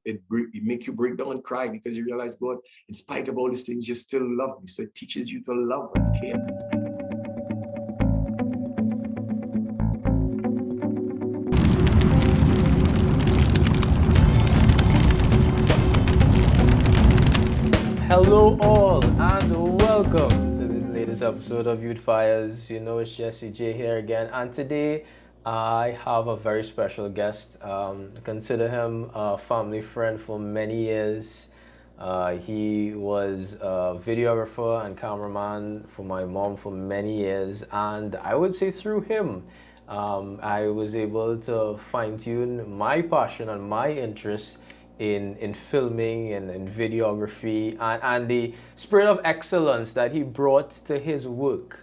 it make you break down and cry because you realize, God, in spite of all these things, you still love me. So it teaches you to love and care. Hello all and welcome to the latest episode of YouthFires. You know, it's Jesse J here again, and today I have a very special guest. Consider him a family friend for many years. He was a videographer and cameraman for my mom for many years, and I would say through him, I was able to fine tune my passion and my interest in filming and in videography and the spirit of excellence that he brought to his work.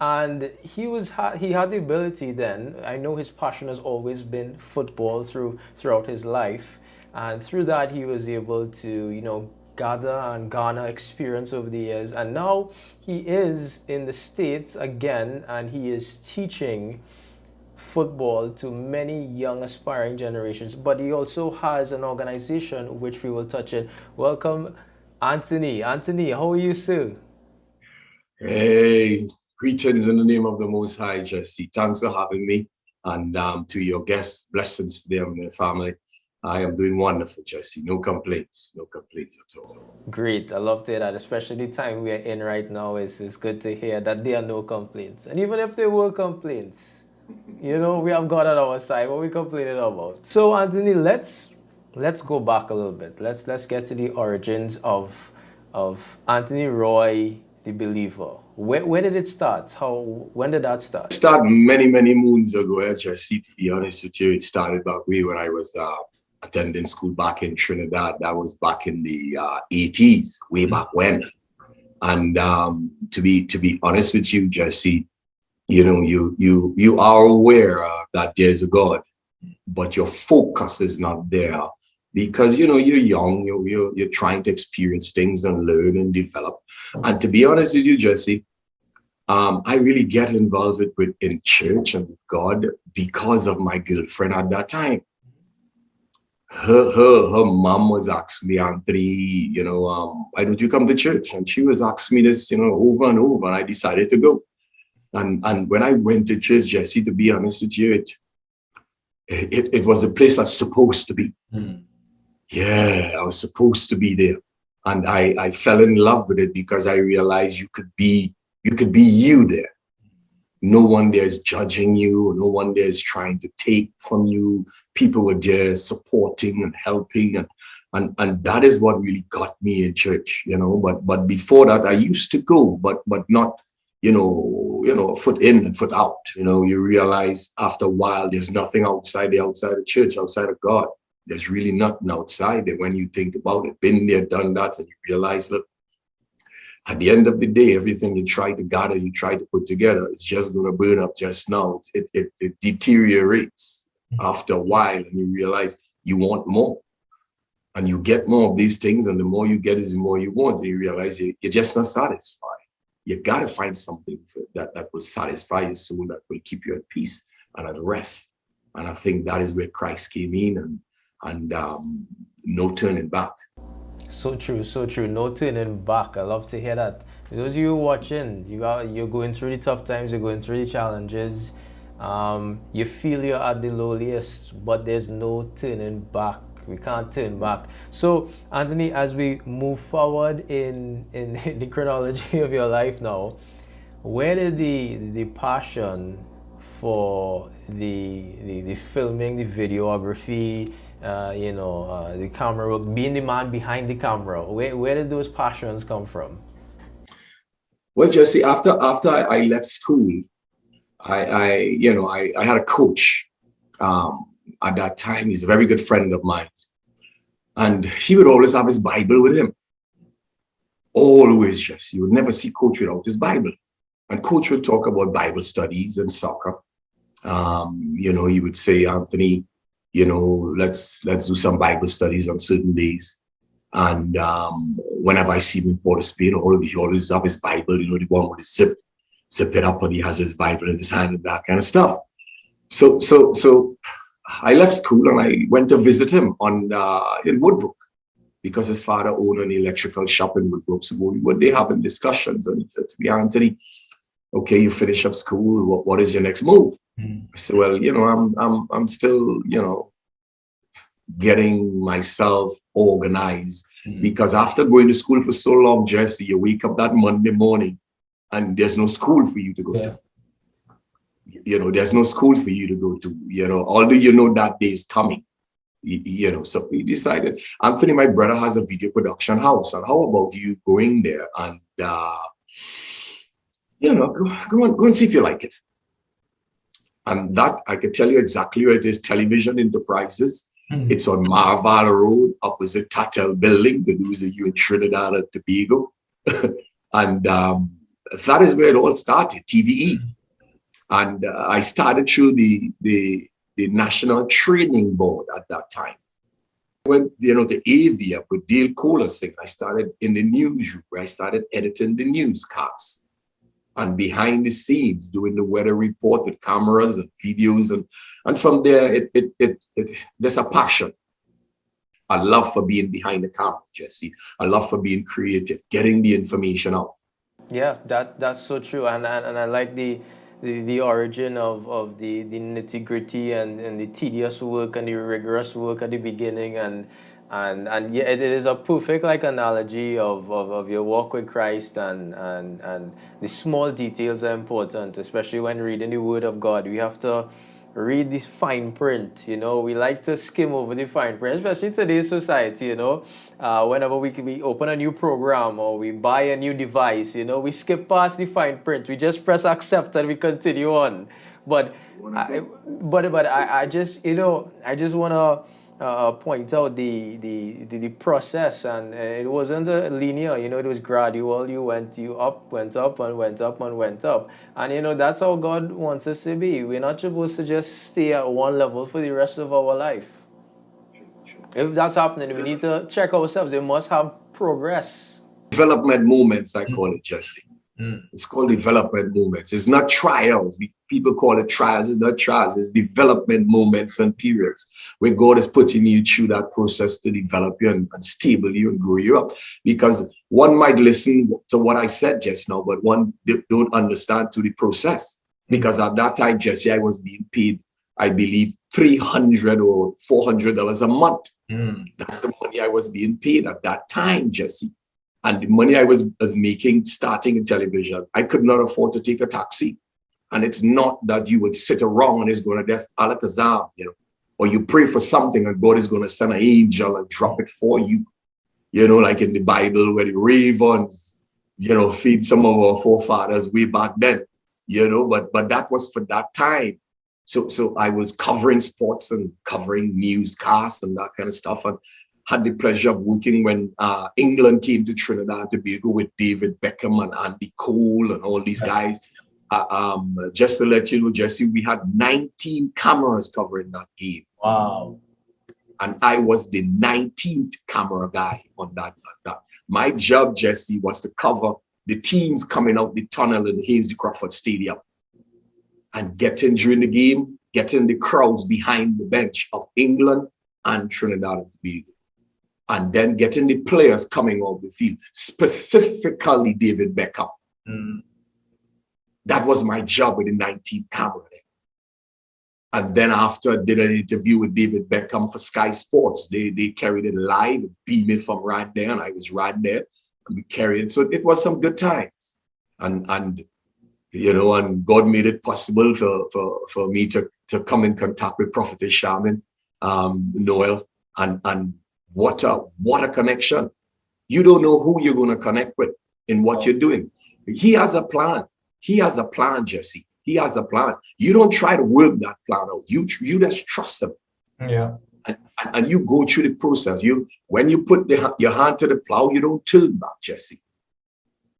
And he had the ability then. I know his passion has always been football throughout his life, and through that he was able to gather and garner experience over the years. And now he is in the States again, and he is teaching football to many young aspiring generations, but he also has an organization which we will touch in. Welcome, Anthony. Anthony, how are you, sir? Hey, greetings in the name of the Most High, Jesse. Thanks for having me. And to your guests, blessings to them and their family. I am doing wonderful, Jesse. No complaints at all. Great. I love to hear that, especially the time we are in right now. It's good to hear that there are no complaints. And even if there were complaints, we have God on our side. What we complaining about? So, Anthony, let's go back a little bit. Let's get to the origins of Anthony Roy, the believer. Where did it start? When did that start? It started many moons ago, Jesse. To be honest with you, it started back way when I was attending school back in Trinidad. That was back in the 80s, way back when. And to be honest with you, Jesse, you are aware that there's a God, but your focus is not there because you're young, you're trying to experience things and learn and develop. And to be honest with you, Jesse, I really get involved in church and God because of my girlfriend at that time. Her mom was asking me, Anthony, why don't you come to church? And she was asking me this, over and over, and I decided to go. And when I went to church, Jesse, to be honest with you, it was the place I was supposed to be. Yeah, I was supposed to be there. And I fell in love with it because I realized you could be you there. No one there is judging you. No one there is trying to take from you. People were there supporting and helping. And that is what really got me in church, But before that, I used to go, but not, foot in and foot out. You realize after a while, there's nothing outside the church, outside of God. There's really nothing outside it when you think about it. Been there, done that, and you realize, look, at the end of the day, everything you try to gather, you try to put together, it's just going to burn up just now. It deteriorates after a while, and you realize you want more. And you get more of these things, and the more you get is the more you want. And you realize you're just not satisfied. You got to find something that will satisfy your soul, that will keep you at peace and at rest. And I think that is where Christ came in, and no turning back. So true, so true. No turning back. I love to hear that. For those of you watching, you're going through the tough times, you're going through the challenges. You feel you're at the lowliest, but there's no turning back. We can't turn back. So, Anthony, as we move forward in the chronology of your life now, where did the passion for the filming, the videography, the camera work, being the man behind the camera, where did those passions come from? Well, Jesse, after I left school, I had a coach. At that time, he's a very good friend of mine. And he would always have his Bible with him. Always, Jesse. You would never see Coach without his Bible. And Coach would talk about Bible studies and soccer. He would say, Anthony, let's do some Bible studies on certain days. And whenever I see him for the Spain, he always have his Bible, the one with the zip it up, and he has his Bible in his hand and that kind of stuff. So I left school and I went to visit him in Woodbrook because his father owned an electrical shop in Woodbrook. So they having discussions, and he said to me, Anthony, okay, you finish up school. What is your next move? I said, well, I'm still, getting myself organized because after going to school for so long, Jesse, you wake up that Monday morning and there's no school for you to go to. There's no school for you to go to, although that day is coming, so we decided, Anthony, my brother has a video production house, and how about you going there and, go and see if you like it. And that, I can tell you exactly where it is, Television Enterprises. It's on Marval Road, opposite Tatel Building, to do you in Trinidad and Tobago. And that is where it all started, TVE. And I started through the National Training Board at that time. I went, to AVIA with Dale Colasing. I started in the newsroom, where I started editing the newscasts. And behind the scenes, doing the weather report with cameras and videos. And from there, there's a passion. A love for being behind the camera, Jesse. A love for being creative, getting the information out. Yeah, that's so true. And I like the origin of the nitty-gritty and the tedious work and the rigorous work at the beginning, and yeah, it is a perfect analogy of your walk with Christ, and the small details are important, especially when reading the Word of God. We have to read this fine print. We like to skim over the fine print, especially today's society. Whenever we open a new program or we buy a new device, we skip past the fine print. We just press accept and we continue on. But I just want to point out the process, and it wasn't linear. It was gradual. You went up, went up, and went up and went up, and that's how God wants us to be. We're not supposed to just stay at one level for the rest of our life. If that's happening, we need to check ourselves. We must have progress. Development moments, I call it, Jesse. It's called development moments. It's not trials. People call it trials. It's not trials. It's development moments and periods where God is putting you through that process to develop you and stable you and grow you up. Because one might listen to what I said just now, but one don't understand to the process. Because at that time, Jesse, I was being paid, I believe, $300 or $400 a month. That's the money I was being paid at that time, Jesse. And the money I was making starting in television, I could not afford to take a taxi. And it's not that you would sit around and it's going to just alakazam, or you pray for something and God is going to send an angel and drop it for you, like in the Bible where the ravens, feed some of our forefathers way back then, but that was for that time. So I was covering sports and covering newscasts and that kind of stuff. And had the pleasure of working when England came to Trinidad and Tobago with David Beckham and Andy Cole and all these guys. Just to let you know, Jesse, we had 19 cameras covering that game. Wow. And I was the 19th camera guy on that. My job, Jesse, was to cover the teams coming out the tunnel in Hazy Crawford Stadium and getting during the game, getting the crowds behind the bench of England and Trinidad and Tobago. And then getting the players coming off the field, specifically David Beckham. That was my job with the 19th camera there. And then after I did an interview with David Beckham for Sky Sports, they carried it live, beamed it from right there, and I was right there, and we carried it. So it was some good times. And God made it possible for me to come in contact with Prophetess Shaman, Noel, and what a connection. You don't know who you're going to connect with in what you're doing. He has a plan. He has a plan, Jesse. He has a plan. You don't try to work that plan out. You just trust him. Yeah. And you go through the process. When you put your hand to the plow, you don't turn back, Jesse.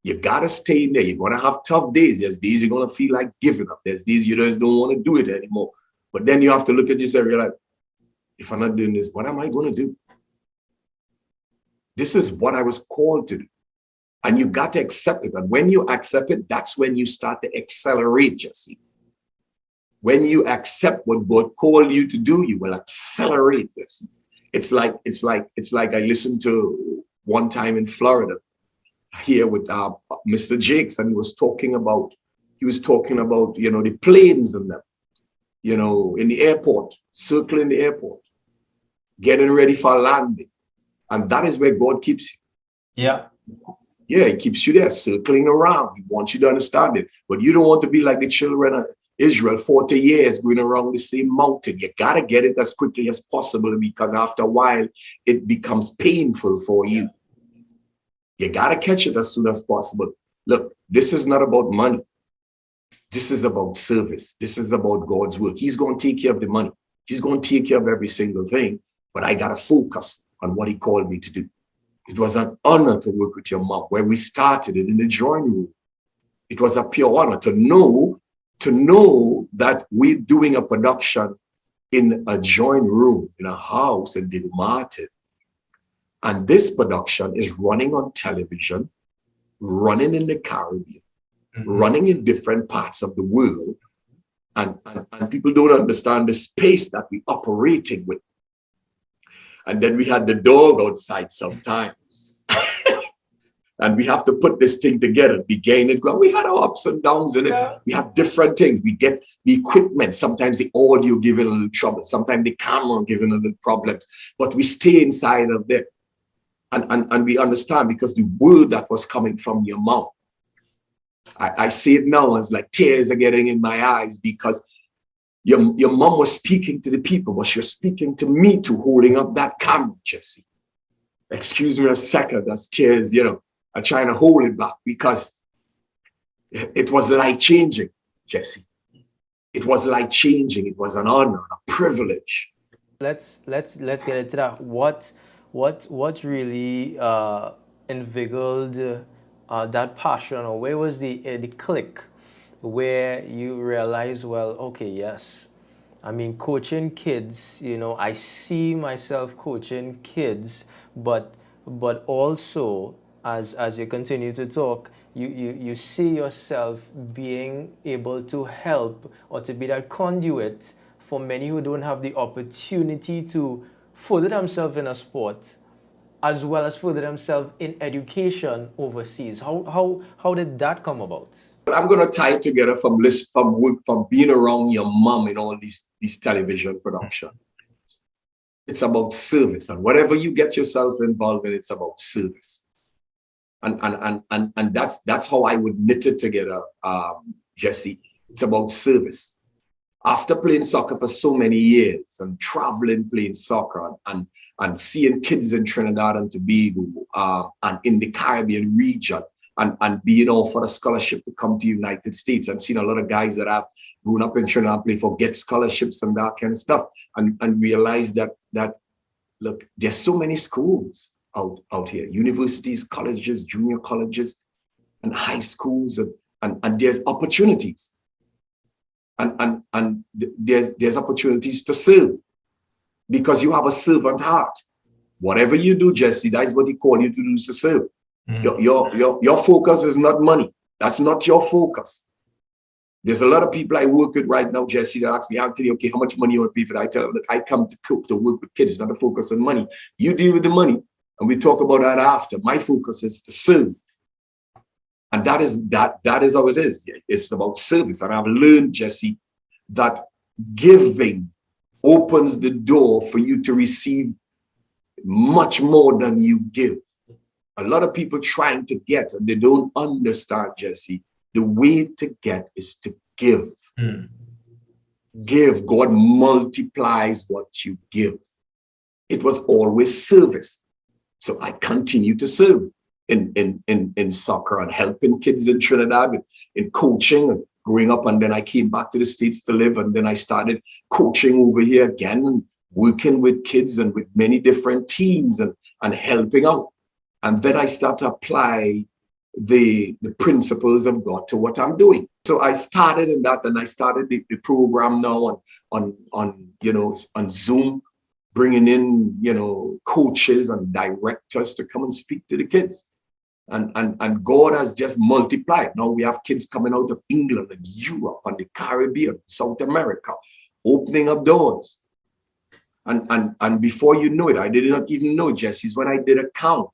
You got to stay in there. You're going to have tough days. There's days you're going to feel like giving up. There's days you just don't want to do it anymore. But then you have to look at yourself and realize, if I'm not doing this, what am I going to do? This is what I was called to do. And you got to accept it. And when you accept it, that's when you start to accelerate, Jesse. When you accept what God called you to do, you will accelerate this. It's like I listened to one time in Florida here with Mr. Jakes, and he was talking about the planes and them, in the airport, circling the airport, getting ready for landing. And that is where God keeps you. Yeah. Yeah, he keeps you there, circling around. He wants you to understand it. But you don't want to be like the children of Israel, 40 years going around the same mountain. You got to get it as quickly as possible, because after a while, it becomes painful for you. You got to catch it as soon as possible. Look, this is not about money. This is about service. This is about God's work. He's going to take care of the money. He's going to take care of every single thing. But I got to focus on what he called me to do. It was an honor to work with your mom where we started it in the drawing room. It was a pure honor to know that we're doing a production in a drawing room, in a house in Del Martin. And this production is running on television, running in the Caribbean, running in different parts of the world. And people don't understand the space that we're operating with. And then we had the dog outside sometimes. And we have to put this thing together, begin it. We had our ups and downs in it. Yeah. We have different things. We get the equipment. Sometimes the audio giving a little trouble. Sometimes the camera giving a little problems. But we stay inside of there. And we understand, because the word that was coming from your mouth, I see it now as like tears are getting in my eyes, because your mom was speaking to the people, but she was speaking to me too, holding up that camera, Jesse. Excuse me a second, that's tears, I'm trying to hold it back, because it was life-changing, Jesse. It was life-changing. It was an honor, a privilege. Let's get into that. What really inveigled that passion, or where was the click where you realize, well, okay, yes, I mean, coaching kids, I see myself coaching kids, but also as you continue to talk, you see yourself being able to help, or to be that conduit for many who don't have the opportunity to further themselves in a sport, as well as further themselves in education overseas. How did that come about? I'm going to tie it together from being around your mom in all these television productions. It's about service, and whatever you get yourself involved in, it's about service. And that's how I would knit it together, Jesse. It's about service. After playing soccer for so many years and traveling playing soccer and seeing kids in Trinidad and Tobago and in the Caribbean region, and being offered a scholarship to come to the United States, and seen a lot of guys that have grown up in Trinidad play for get scholarships and that kind of stuff, and realized that look, there's so many schools out here, universities, colleges, junior colleges, and high schools, and there's opportunities. And there's opportunities to serve, because you have a servant heart. Whatever you do, Jesse, that's what he called you to do, is to serve. Your focus is not money. That's not your focus. There's a lot of people I work with right now, Jesse, that ask me, Anthony, okay, how much money you want to pay for that? I tell them that I come to cook, to work with kids, not to focus on money. You deal with the money, and we talk about that after. My focus is to serve. And that is how it is. It's about service. And I've learned, Jesse, that giving opens the door for you to receive much more than you give. A lot of people trying to get, and they don't understand, Jesse, the way to get is to give. Give. God multiplies what you give. It was always service. So I continue to serve in soccer and helping kids in Trinidad, in coaching and growing up. And then I came back to the States to live. And then I started coaching over here again, and working with kids and with many different teams and helping out. And then I start to apply the principles of God to what I'm doing. So I started in that, and I started the program now on Zoom, bringing in, coaches and directors to come and speak to the kids. And God has just multiplied. Now we have kids coming out of England and Europe and the Caribbean, South America, opening up doors. And before you know it, I did not even know, Jesse's, when I did a count.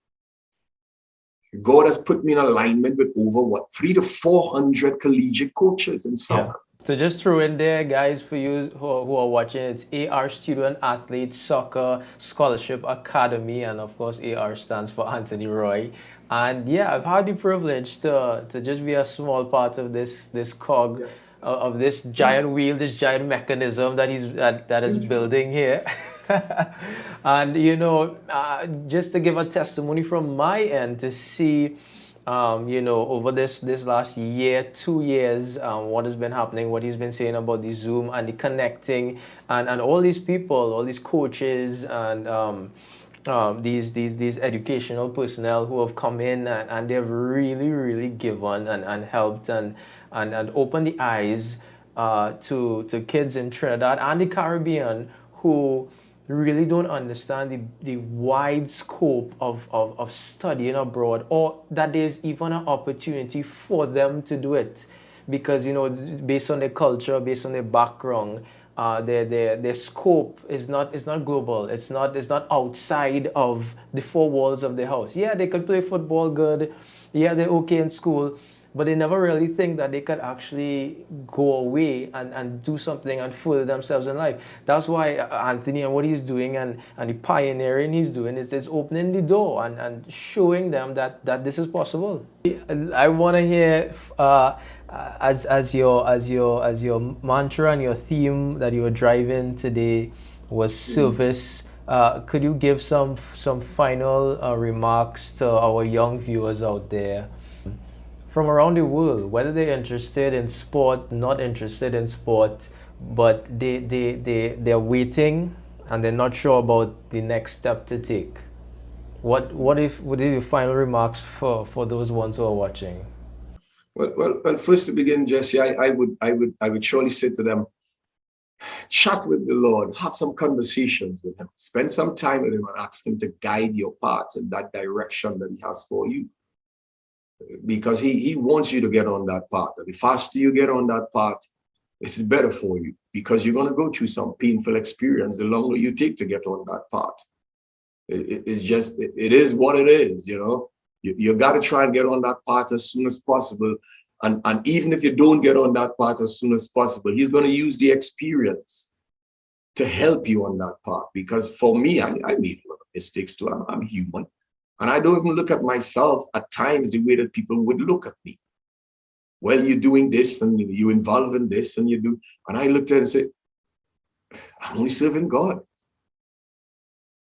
God has put me in alignment with over 300 to 400 collegiate coaches in soccer. So just throw in there, guys, for you who are watching, it's AR Student Athlete Soccer Scholarship Academy, and of course AR stands for Anthony Roy. And yeah, I've had the privilege to just be a small part of this cog, of this giant wheel, this giant mechanism that that is building here. And you know, just to give a testimony from my end to see, you know, over this last year, 2 years, what has been happening, what he's been saying about the Zoom and the connecting, and all these people, all these coaches, and these educational personnel who have come in, and they've really given and helped and opened the eyes to kids in Trinidad and the Caribbean who really don't understand the wide scope of studying abroad, or that there's even an opportunity for them to do it, because you know, based on their culture, based on their background, their scope is not global. It's not outside of the four walls of the house. Yeah, they could play football good. Yeah, they're okay in school, but they never really think that they could actually go away and do something and further themselves in life. That's why Anthony and what he's doing and the pioneering he's doing is opening the door and showing them that this is possible. I want to hear as your mantra and your theme that you were driving today was service. Could you give some final remarks to our young viewers out there from around the world, whether they're interested in sport, not interested in sport, but they're waiting and they're not sure about the next step to take? What are your final remarks for those ones who are watching? Well, first to begin, Jesse, I would surely say to them, chat with the Lord, have some conversations with him, spend some time with him and ask him to guide your path in that direction that he has for you. Because he wants you to get on that path. And the faster you get on that path, it's better for you, because you're going to go through some painful experience the longer you take to get on that path. It's just, it is what it is, you know. You got to try and get on that path as soon as possible. And even if you don't get on that path as soon as possible, he's going to use the experience to help you on that path. Because for me, I made a lot of mistakes too. I'm human. And I don't even look at myself at times the way that people would look at me. Well, you're doing this and you're involved in this and you do. And I looked at it and said, I'm only serving God.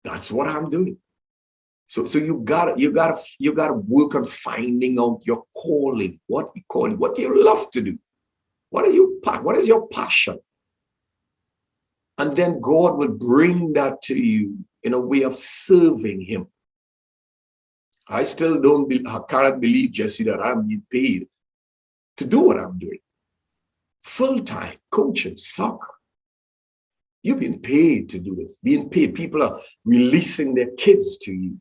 That's what I'm doing. So you gotta work on finding out your calling, what you call it, what you love to do. What is your passion? And then God will bring that to you in a way of serving him. I still I cannot believe, Jesse, that I'm being paid to do what I'm doing. Full-time coaching, soccer. You've been paid to do this. Being paid. People are releasing their kids to you,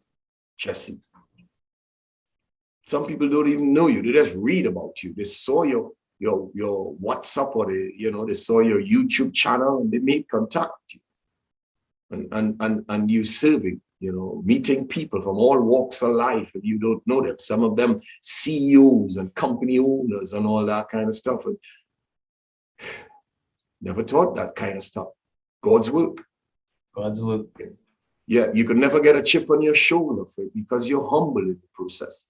Jesse. Some people don't even know you. They just read about you. They saw your WhatsApp, or they saw your YouTube channel and they made contact with you. And you serving, meeting people from all walks of life, and you don't know them. Some of them CEOs and company owners and all that kind of stuff. And never taught that kind of stuff. God's work. God's work. Yeah, you could never get a chip on your shoulder for it because you're humble in the process.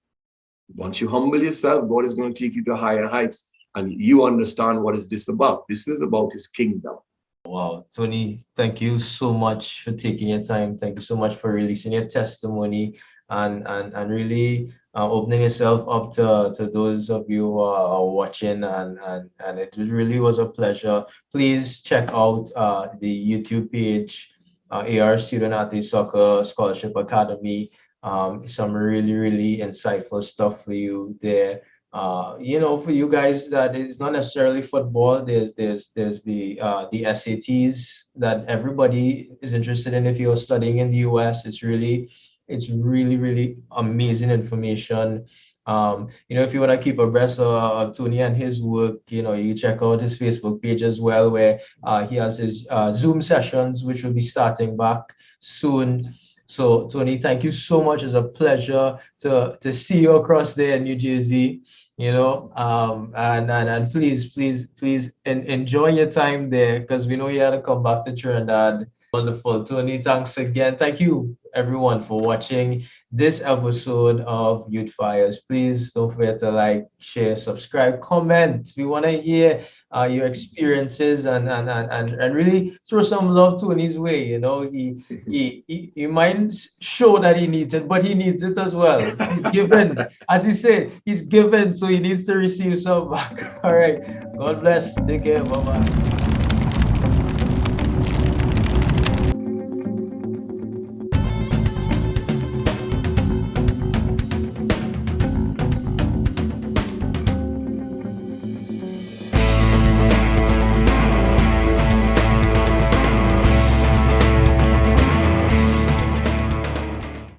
Once you humble yourself, God is going to take you to higher heights, and you understand what is this about. This is about his kingdom. Wow, Tony, thank you so much for taking your time. Thank you so much for releasing your testimony and really opening yourself up to those of you who are watching, and it really was a pleasure. Please check out the YouTube page, AR Student Athlete Soccer Scholarship Academy. Some really insightful stuff for you there. For you guys that it's not necessarily football, there's the SATs that everybody is interested in. If you're studying in the US, it's really amazing information. If you want to keep abreast of Tony and his work, you check out his Facebook page as well, where he has his Zoom sessions, which will be starting back soon. So, Tony, thank you so much. It's a pleasure to see you across there in New Jersey. And please enjoy your time there, because we know you had to come back to Trinidad. Wonderful. Tony, thanks again. Thank you, everyone, for watching this episode of YouthFires. Please don't forget to like, share, subscribe, comment. We want to hear your experiences, and really throw some love Tony's way. He might show that he needs it, but he needs it as well. He's given, as he said, he's given, so he needs to receive some back. All right. God bless. Take care. Bye bye.